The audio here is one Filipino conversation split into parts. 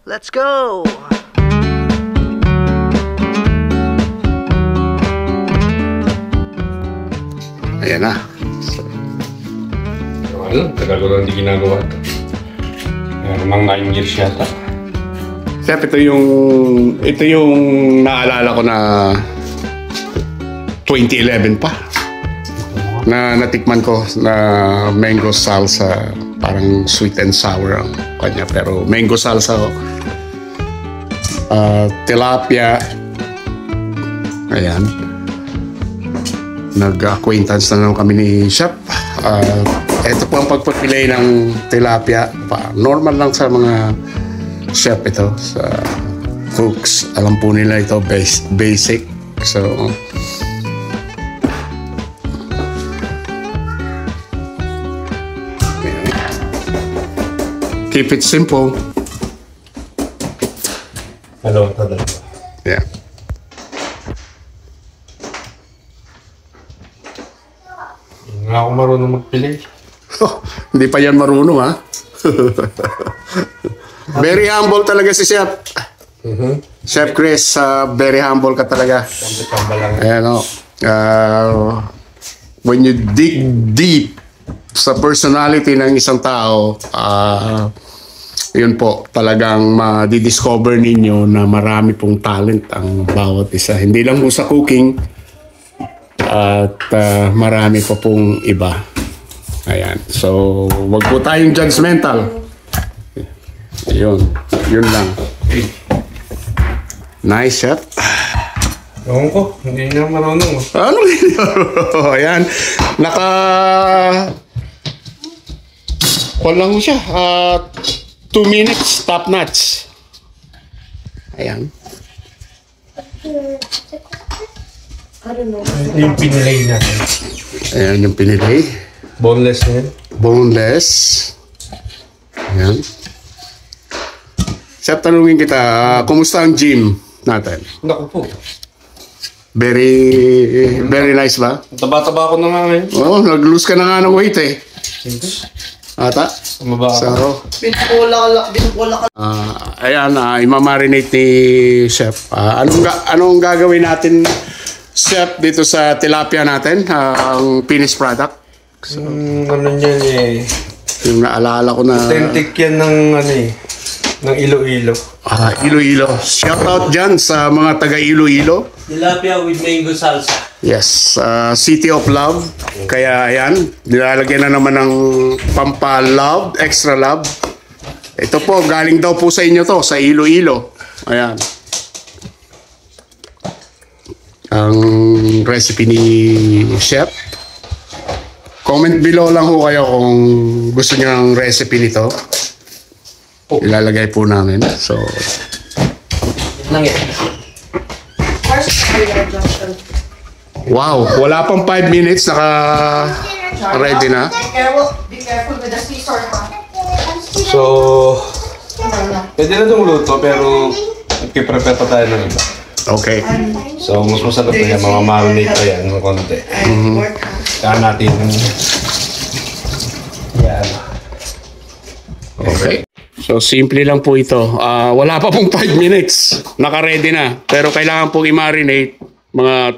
Let's go! Ayan na. Ano? Tagal ko lang hindi ginagawa ito. Meron mang 9 years yata. Chef, ito yung naalala ko na 2011 pa. Na natikman ko na mango salsa, parang sweet and sour ang kanya, pero mango salsa, tilapia. Ayan. Nag-acquaintance na naman kami ni Chef. Ito po ang pagpapilay ng tilapia. Normal lang sa mga chef ito, sa cooks. Alam po nila ito, basic. So, keep it simple. Hello, tadal. Yeah. Hindi ako marunong magpili. Oh, hindi pa yan marunong, ha? Very humble talaga si Chef. Chef Chris, very humble ka talaga. Kamba lang. Ayan, when you dig deep sa personality ng isang tao, yun po, talagang madidiscover ninyo na marami pong talent ang bawat isa. Hindi lang po sa cooking, at marami pa pong iba. Ayan. So, wag po tayong judgmental. Yun lang. Nice, Chef. Ewan ko, hindi niya marunong. Ano yun? Ayan. Walang siya. 2 minutes, top notch. Ayan. Yung pinilay natin. Ayan yung pinilay. Boneless na yan. Boneless. Ayan. Chef, tanungin kita, kumusta ang gym natin? Naku po. Very nice ba? Taba-taba ako na nga ngayon. Oo, nag-lose ka na nga ng weight eh. Hindi. Ata? Tumaba ako. So, Binupula ka. ayan, imamarinate ni Chef. Anong gagawin natin, Chef, dito sa tilapia natin? Ang finished product? Ano niyan eh. Yung naalala ko na... Authentic yan ng ano eh. Ng Iloilo. Iloilo. Shout out dyan sa mga taga Iloilo. Tilapia with mango salsa. Yes, City of Love. Kaya ayan, nilalagyan na naman ng pampa-love, extra love. Ito po, galing daw po sa inyo to, sa Iloilo. Ayan. Ang recipe ni Chef. Comment below lang ho kayo kung gusto niyo ng recipe nito. Ilalagay po namin. So, Lang yan. wow, wala pang 5 minutes, naka-ready na. Be careful with the scissor, ha? So, pwede na itong luto pero nagpiprepare pa tayo ng iba. Okay. So, mas masarap na yan. Mamamarinate pa yan ng konti. Kaya natin yan. Okay. So, simple lang po ito. Wala pa pong 5 minutes. Naka-ready na. Pero kailangan pong i-marinate mga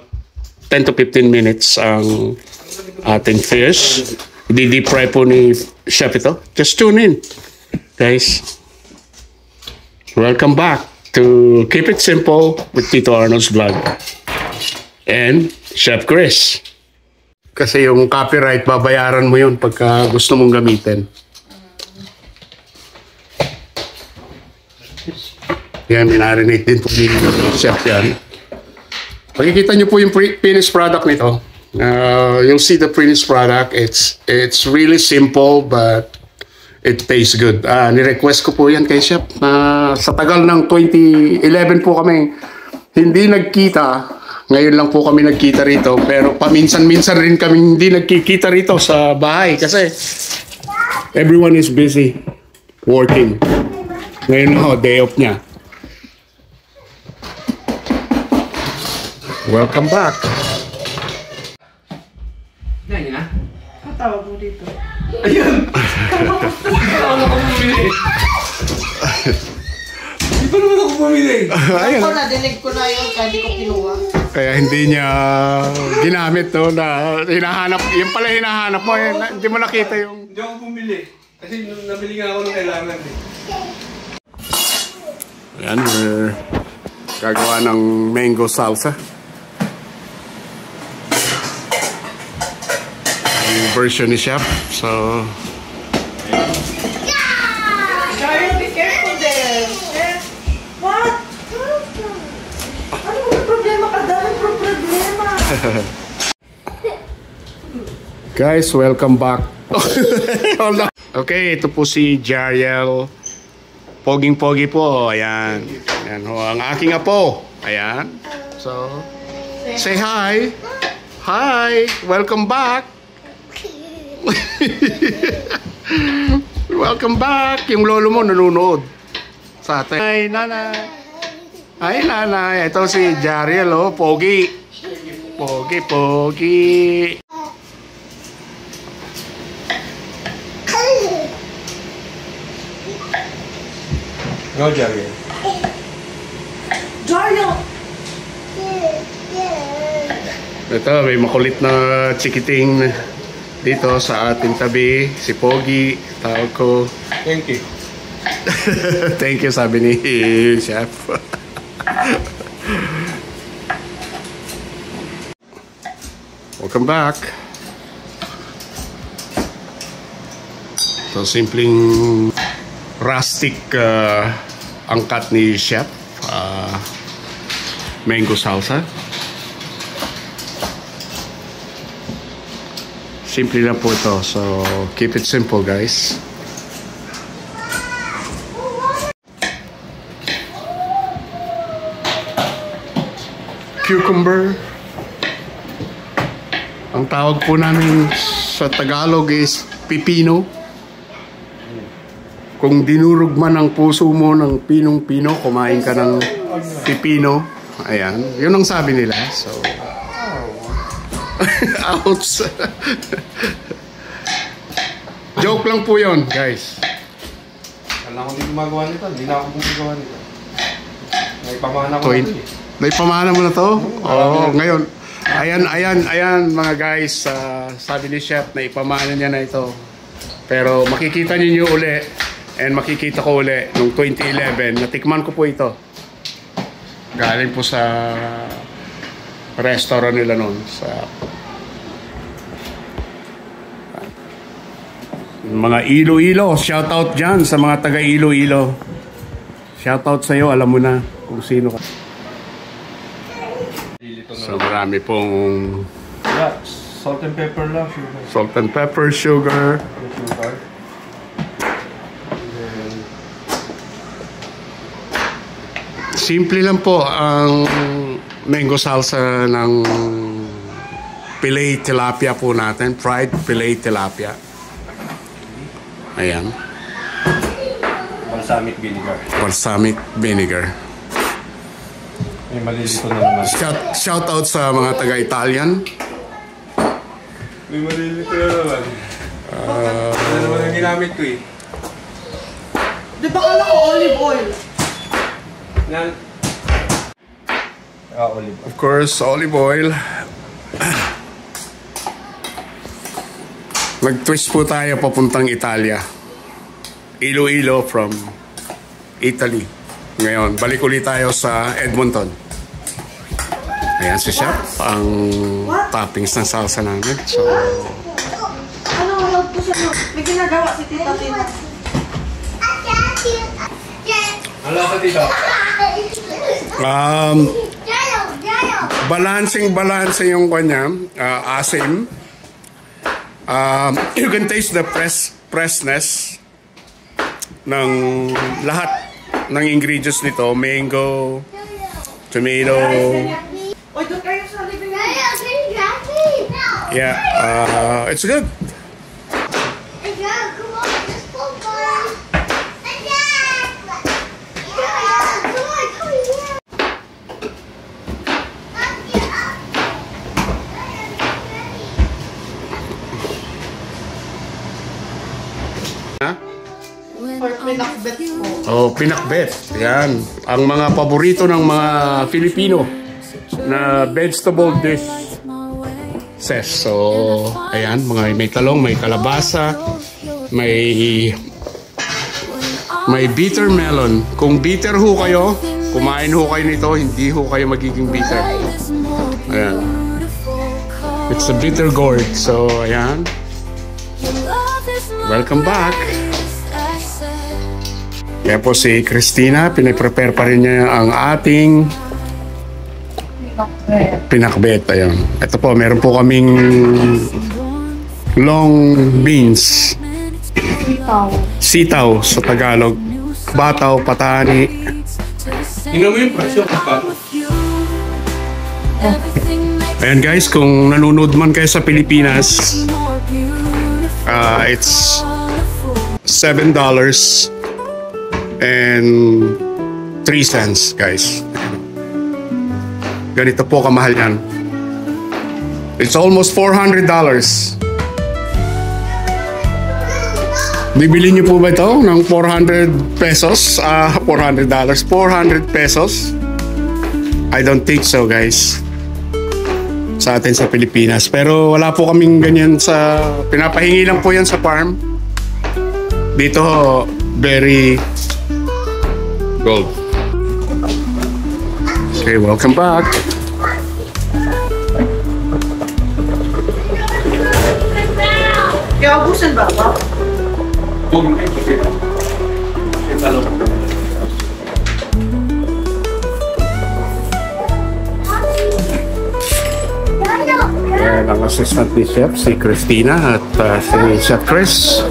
10 to 15 minutes ang ating fish. I-deep fry po ni Chef ito. Just tune in, guys. Welcome back to Keep It Simple with Tito Arnold's Vlog. And Chef Chris. Kasi yung copyright, babayaran mo yun pagka gusto mong gamitin. Yan, minarinate din po ni Chef yan. Pagkikita nyo po yung finished product nito. You'll see the finished product. It's really simple but it tastes good. Ni-request ko po yan kay Chef. Sa tagal ng 2011 po kami hindi nagkita. Ngayon lang po kami nagkita rito. Pero paminsan-minsan rin kami hindi nagkikita rito sa bahay. Kasi everyone is busy working. Ngayon ho, day off niya. Welcome back. Yan na. Tawag mo dito. Ayun! Ano ko bumili? bumili. Ayun. Ako na, dinig ko na yun, kaya di ko kinuha. Kaya hindi niya ginamit no na hinahanap. Yung pala hinahanap mo, hindi mo nakita yung... Hindi ako bumili. Kasi nung nabili nga ako nung kailangan eh. Ayan, we're gagawa ng mango salsa. Yung version ni Chef. So, Daryl, be careful there. Eh, what? Ano mo problema ka? Daming problema. guys, welcome back. Hold on. Okay, ito po si Jariel. Poging-pogi po. Ayan. Ayan ho, ang aking apo. Ayan. So, say hi. Hi. Welcome back. Welcome back. Yung lolo mo nanonood sa atin. Hi, nanay. Hi, nanay. Ito si Jariel, oh. Pogi. Pogi. Go, Jagger. Daryl! Ito, may makulit na chikiting dito sa ating tabi. Si Pogi, tawag ko. Thank you. Thank you, sabi ni Chef. Welcome back. So, simpleng rustic angkat ni Chef. Mango salsa. Simple lang po ito. So, keep it simple, guys. Cucumber. Ang tawag po namin sa Tagalog is pipino. Kung dinurog man ang puso mo ng pinong-pino, kumain ka ng pipino. Ayan. Yun ang sabi nila. So, outs. Joke lang po yun, guys. Alam ko hindi gumagawa nito. Hindi na ako gumagawa nito. May pamana ko Point. na ito eh. May pamana mo na to? Oo, ngayon. Ayan, mga guys. Sabi ni Chef na ipamana niya na ito. Pero makikita niyo uli. And makikita ko uli noong 2011. Natikman ko po ito. Galing po sa restaurant nila noon. Sa mga Iloilo. Shoutout dyan sa mga taga Iloilo. Shoutout sa'yo. Alam mo na kung sino ka. So marami pong Yeah, salt and pepper lang. Sugar. salt and pepper, sugar. Sugar. Simple lang po ang mango salsa ng fillet tilapia po natin. Fried fillet tilapia. Ayan. Balsamic vinegar. Balsamic vinegar. May malilito na naman. Shout out sa mga taga-Italian. May malilito na naman. Ano naman ang ginamit ko eh. Di ba kala ko olive oil? Nan... olive oil. Of course, olive oil. Nag-twist po tayo papuntang Italia. Iloilo from Italy. Ngayon, balik ulit tayo sa Edmonton. Ayan si Chef, ang toppings ng salsa namin. So, Ano, huwag po siya. May ginagawa si Tita Tina. Ano ka dito? balancing yung kanya, asim. You can taste the freshness ng lahat ng ingredients nito. Mango, tomato. Oy, doon kayo sa living room. Yeah, it's good. For pinakbet po. So, pinakbet. Yan. Ang mga paborito ng mga Filipino na vegetable dish ses. So, ayan. May talong, may kalabasa, may bitter melon. Kung bitter ho kayo, kumain ho kayo nito, hindi ho kayo magiging bitter. Ayan. It's a bitter gourd. So, ayan. Welcome back. Kaya po si Christina, pinaprepare pa rin niya ang ating pinakbet. Ayan. Ito po, meron po kaming long beans. Sitaw sa Tagalog. Bataw, patani. Tingnan mo yung presyo. Ayan guys, kung nanonood man kayo sa Pilipinas, it's $7 and 3 cents guys. Ganito po kamahal yan. It's almost $400. Bibili niyo po ba ito ng 400 pesos? $400. 400 pesos? I don't think so guys. Sa atin sa Pilipinas. Pero wala po kaming ganyan sa... Pinapahingi lang po yan sa farm. Dito very gold. Okay, welcome back. Kaya ubusan ba ba? Ayan ang assistant ni Chef, si Christina at si Chef Chris.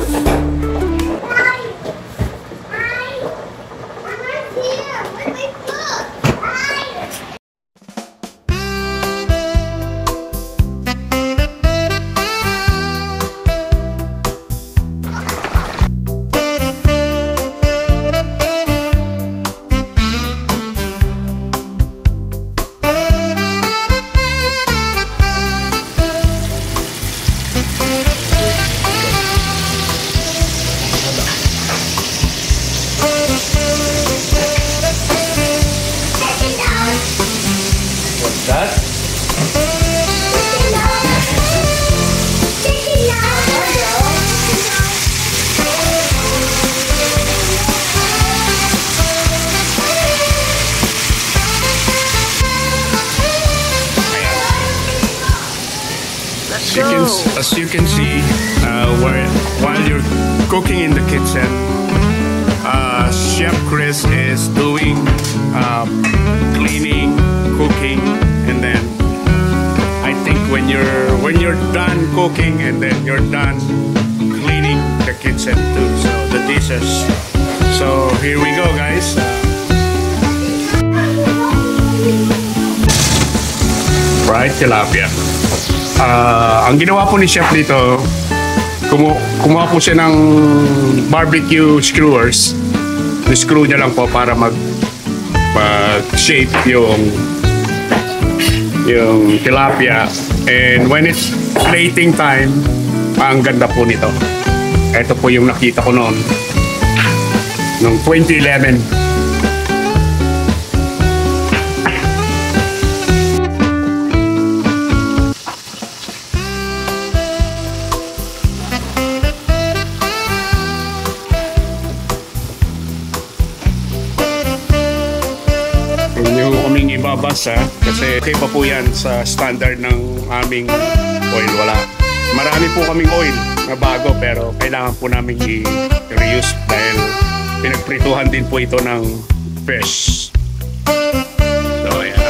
As you can see, while you're cooking in the kitchen, Chef Chris is doing cleaning, cooking, and then I think when you're done cooking and then you're done cleaning the kitchen too, so the dishes. So here we go, guys. Fried tilapia. Ang ginawa po ni Chef dito, kumuha po siya ng barbecue skewers. Screw niya lang po para mag-shape yung tilapia. And when it's plating time, ang ganda po nito. Ito po yung nakita ko noon, noong 2011. Ibabasa kasi okay pa po yan sa standard ng aming oil. Marami po kaming oil na bago pero kailangan po namin i-reuse dahil pinagprituhan din po ito ng fish. So ayan.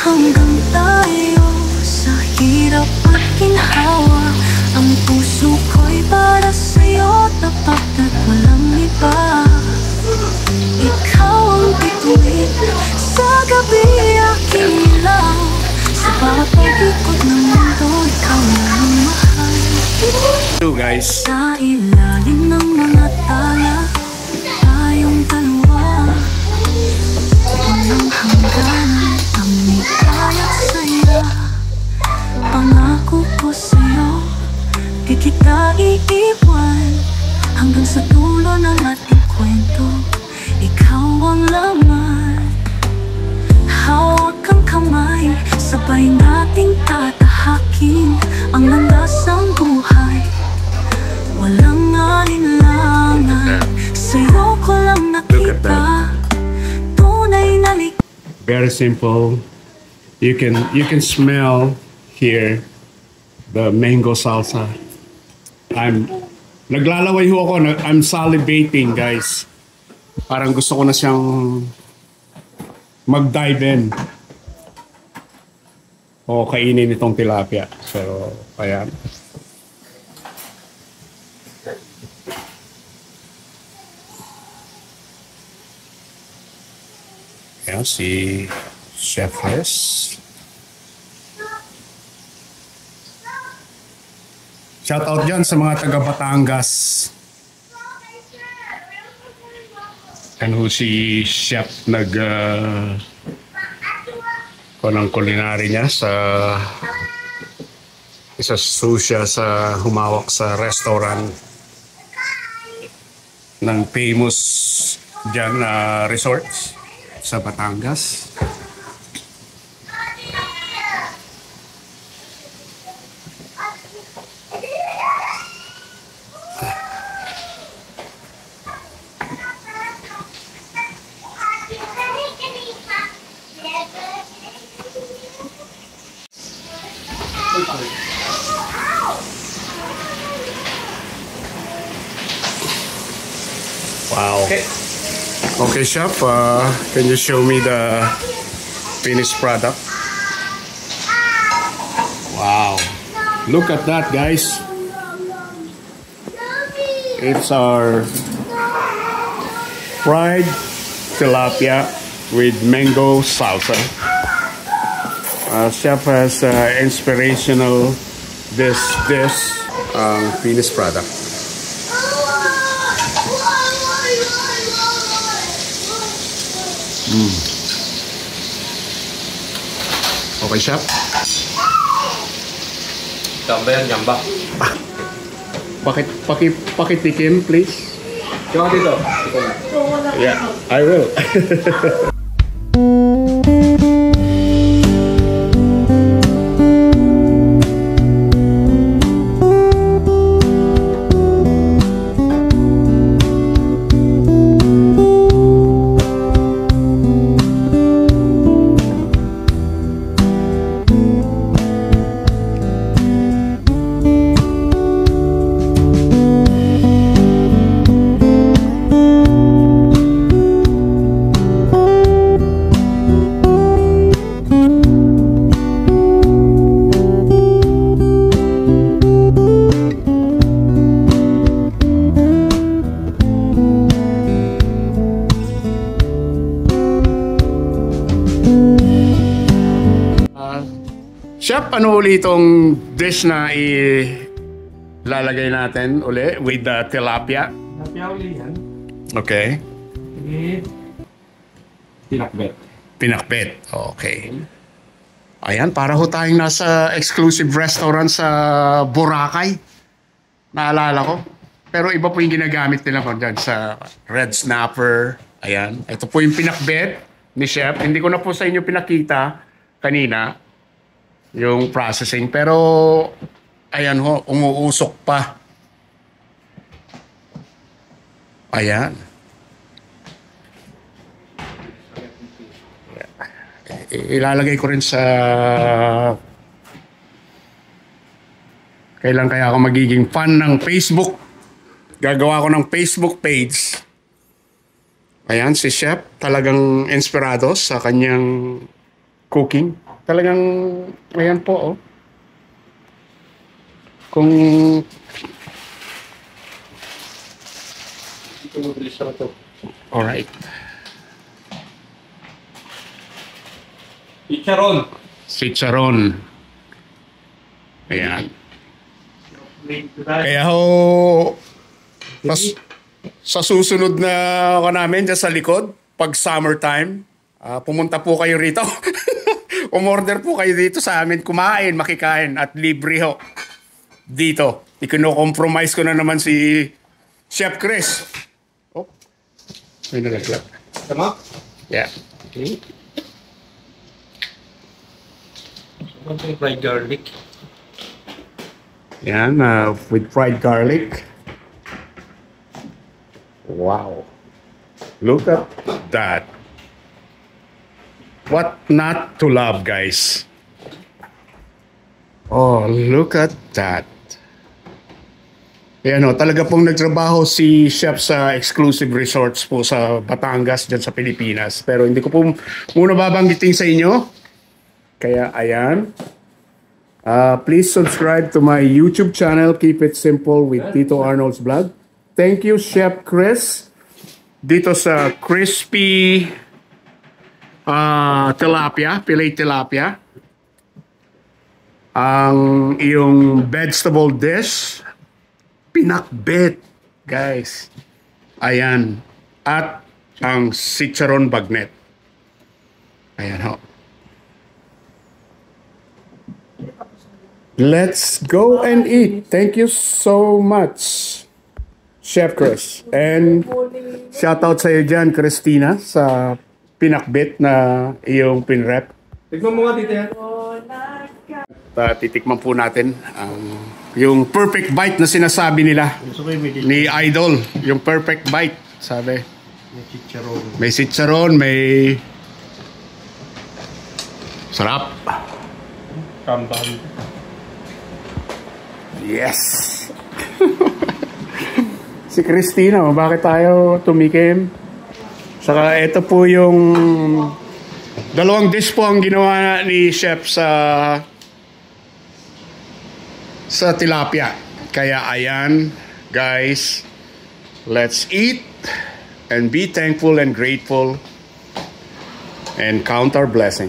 Hanggang tayo sa hirap at ginhawa, ang puso ko'y Two guys. Sa ilalim ng mga tala, tayong dalawa. Walang hangganan ang ligaya at saya. Pangako ko sa'yo, di kita iiwan. Hanggang sa dulo ng ating kwento, ikaw ang laman. Hawak ang kamay, sabay nating tatahakin ang landas ng buhay. Walang alinlangan, sa'yo ko lang nakita tunay na Very simple. You can smell here the mango salsa. Naglalaway ho ako. I'm salivating, guys. Parang gusto ko na siyang mag-dive in o kainin itong tilapia. So, ayan. Ayan, si Chef Les. Shout out dyan sa mga taga Batangas. Yan ho si Chef ng culinary niya sa isa siya sa humawak sa restaurant ng famous dyan resorts sa Batangas. Wow. Okay, Chef, can you show me the finished product? Wow. Look at that, guys. It's our fried tilapia with mango salsa. Chef has inspirational this finished product. Okay, Chef? Tambayan, yamba. Pakitikim, please. Diyan dito. Yeah, I will. Chef, ano ulit itong dish na ilalagay natin uli with the tilapia? Tilapia uli yan. Okay. Pinakbet. Pinakbet. Okay. Ayan, para ho tayong nasa exclusive restaurant sa Boracay. Naalala ko. Pero iba po yung ginagamit nila ko dyan sa red snapper. Ayan. Ito po yung pinakbet ni Chef. Hindi ko na po sa inyo pinakita kanina yung processing. Pero, ayan ho, umuusok pa. Ayan. Ilalagay ko rin sa... Kailan kaya ako magiging fan ng Facebook? Gagawa ko ng Facebook page. Ayan, si Chef talagang inspirado sa kanyang cooking. Talagang, ayan po, oh. Kung... Alright. Chicharon. Chicharon. Ayan. Kaya ho, sa susunod na ako namin dyan sa likod, pag summertime, pumunta po kayo rito. Umorder po kayo dito sa amin, kumain, makikain, at libre ho. Dito. Ikino-compromise ko na naman si Chef Chris. Oh, may nalaglag. Tama? Yeah. Something fried garlic. Yan, with fried garlic. Wow. Look at that. What not to love, guys? Oh, look at that. Yan o, talaga pong nagtrabaho si Chef sa exclusive resorts po sa Batangas, dyan sa Pilipinas. Pero hindi ko po muna babanggitin sa inyo. Kaya ayan. Please subscribe to my YouTube channel. Keep it simple with Tito Arnold's Vlog. Thank you, Chef Chris. Dito sa crispy tilapia, fillet tilapia. Ang iyong vegetable dish, pinakbet, guys. Ayan. At ang chicharon bagnet. Ayan ho. Let's go and eat. Thank you so much, Chef Chris. And shout out sa iyo dyan, Christina, sa pinakbit na iyong pinrep. Tignan mo nga dito yan. Titikman po natin yung perfect bite na sinasabi nila ni Idol. Yung perfect bite, sabi. May chicharon. May chicharon, may sarap. Kambahan. Yes! Si Christina, bakit tayo tumikim? Saka ito po yung dalawang dish po ang ginawa ni Chef sa tilapia. Kaya ayan, guys, let's eat and be thankful and grateful and count our blessing.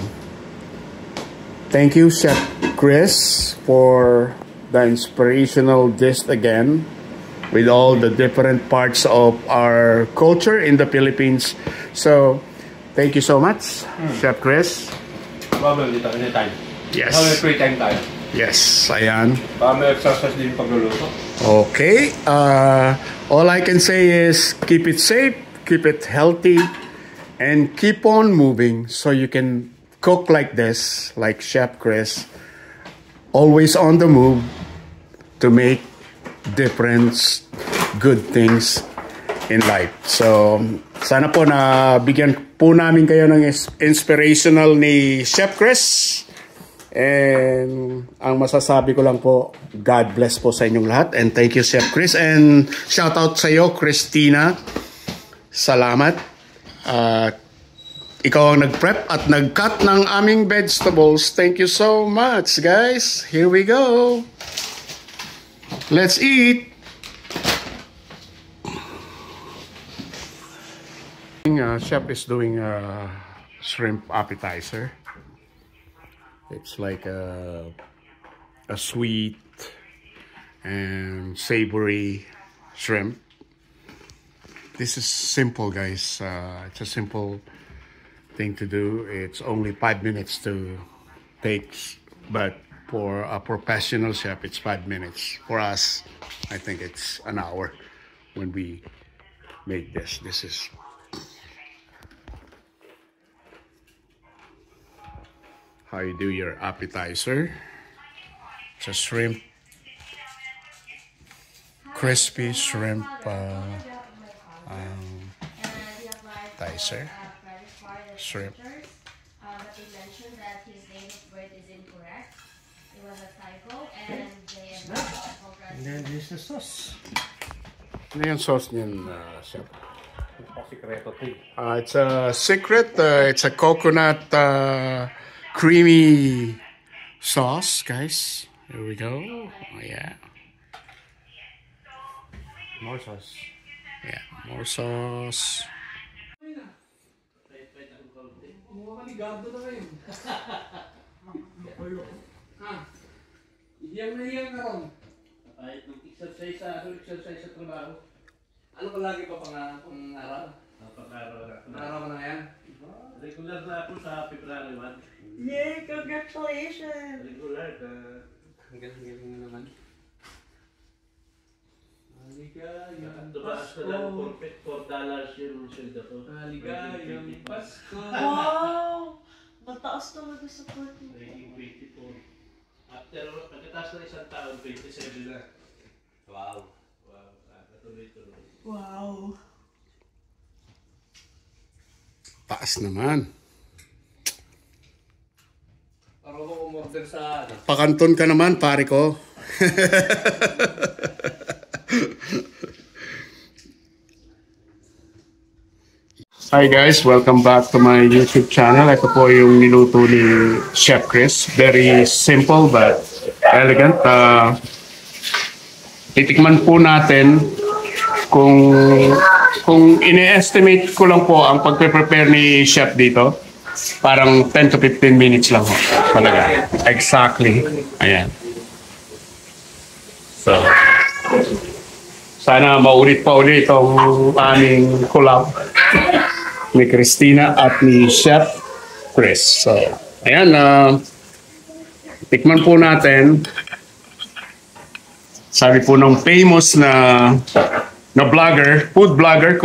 Thank you, Chef Chris, for the inspirational dish again with all the different parts of our culture in the Philippines. So, thank you so much, Chef Chris. Babal dito, anytime. Yes. May free time tayo. Yes, ayan. Baka may exercise din pagluluto. Okay, all I can say is keep it safe, keep it healthy, and keep on moving so you can cook like this, like Chef Chris, always on the move to make difference, good things in life. So, sana po na bigyan po namin kayo ng inspirational ni Chef Chris. And ang masasabi ko lang po, God bless po sa inyong lahat. And thank you, Chef Chris. And shout out sa iyo, Christina. Salamat. Ikaw ang nag-prep at nag-cut ng aming vegetables. Thank you so much, guys. Here we go. Let's eat. Chef is doing a shrimp appetizer. It's like a sweet and savory shrimp. This is simple, guys. It's a simple thing to do. It's only 5 minutes to take, but for a professional chef, it's 5 minutes. For us, I think it's an hour when we make this. This is how you do your appetizer. It's a shrimp, crispy shrimp appetizer. Shrimp. But they mentioned that his date of birth is incorrect. It was a typo, and they And then this is the sauce. Ano yung sauce niyan, Chef? Sikreto to. It's a secret. It's a coconut creamy sauce, guys. Here we go. Oh, yeah. More sauce. Yeah, more sauce. Kahit nag-exercise sa trabaho. Ano ka lagi pa pang-araw? Napag-araw na ako. Pang-araw ka na yan? Regular na ako sa February 1. Yay! Congratulations! Regular na. Ang galing mo naman. Maligayang Tumaas ko lang $4 yung sweldo ko. Maligayang Pasko. Wow! Mataas talaga sa party. Naging 24. Pagkataas ng isang taon, 27 na. Wow. Wow, katuloy-tuloy. Wow! Taas naman. Para ko umorder sa ano? Pakanton ka naman, pare ko. Hi guys, welcome back to my YouTube channel. Ito po yung niluto ni Chef Chris. Very simple but elegant. Titikman po natin kung ine-estimate ko lang po ang pagpe-prepare ni Chef dito. Parang 10 to 15 minutes lang ho. Talaga. Exactly. Ayan. So, sana maulit pa ulit itong aming collab ni Christina at ni Chef Chris. So, ayan. Tikman po natin. Sabi po ng famous na vlogger, food vlogger,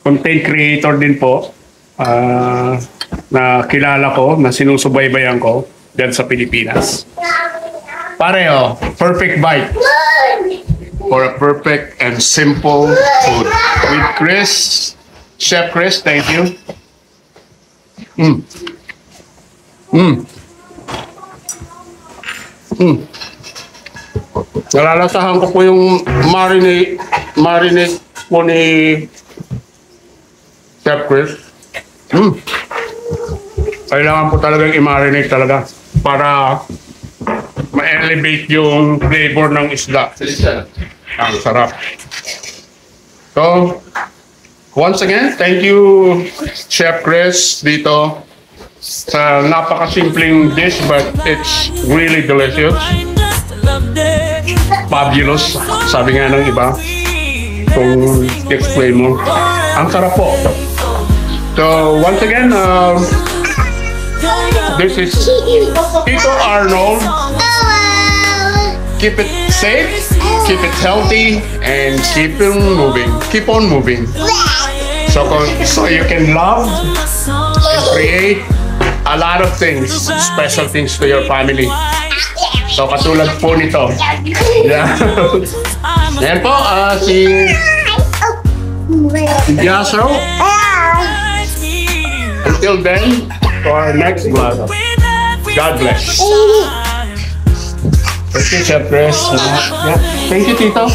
content creator din po. Na kilala ko, na sinusubaybayan ko dyan sa Pilipinas. Pareho, perfect bite for a perfect and simple food. With Chris, Chef Chris, thank you. Nalalasahan ko po yung marinate po ni Chef Chris. Kailangan po talagang i-marinate talaga para ma-elevate yung flavor ng isda. Ang sarap. So, once again, thank you Chef Chris dito sa napakasimpleng dish but it's really delicious. Fabulous, sabi nga ng iba. Kung i-explain mo. Ang sarap po. So, once again, this is Tito Arnold. Keep it safe, keep it healthy, and keep it moving. Keep on moving. So you can love and create a lot of things, special things to your family. So katulad po nito. Yeah. Ayan po, si Yaso. Until then, for our next vlog, God bless. Thank you, Chef Chris. Yeah. Thank you, Tito.